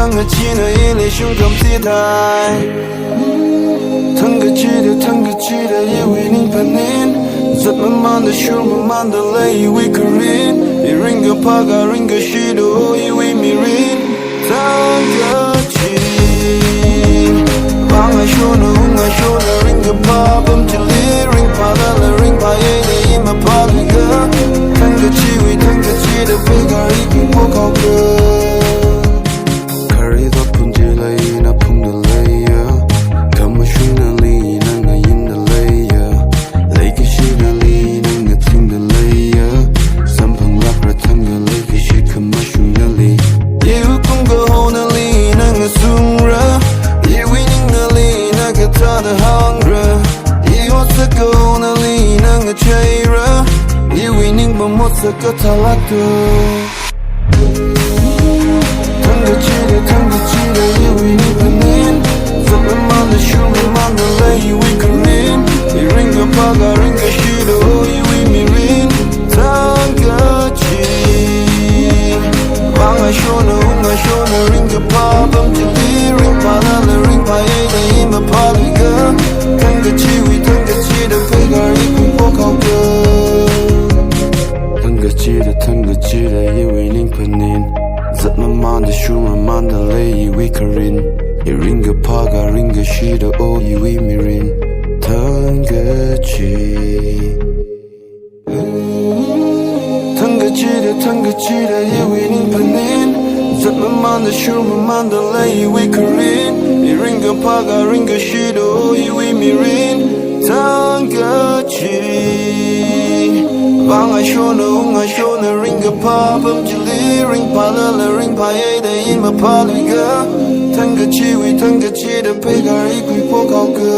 Thangkachi na ili shung kam si thai Thangkachi da yewi ning panin Zat mamanda shur mamanda lay we karin I ringa paga ringa shido yewi mirin Thangkachi Vanga shona unga shona ringa pa bam chili ring pa la la ring pa ye na ima pa liga Thangkachi da pega ipi po kau ke Kari da punji lay na pung da lay ya Kama shui na li na nga yin da lay ya Lay ki shi na li na nga ting da lay ya Sampang lak ra tham ga lay ki shi kama shui na li Yewu kung ga ho na li na nga sung ra Yewi ning na li na ka ta da hang ra Yewo sa ga ho na li na nga chay ra Yewi ning ba mo sa ka ta lak do Thangkachi da yewi ning panin Zat mamanda shur mamanda lay we karin I ringa paga ringa shido yewi mirin Thangkachi Vanga shona unga shona ringa pa bam chili ring pa la la ring pa ye na ima pa liga Thangkachi da pega ipi po kau ke Thangkachi da yewi ning panin Zat mamanda shur mamanda lay we karin I ringa paga ringa shida o yewi mirin Thangkachi Thangkachi da yewi ning panin Zat mamanda shur mamanda lay we karin I ringa paga ringa shida o yewi mirin Thangkachi Vanga shona unga shona ringa pa bam chili ring pa la la ring pa ye da ima pa liga Thangkachi da pega ipi po kau ke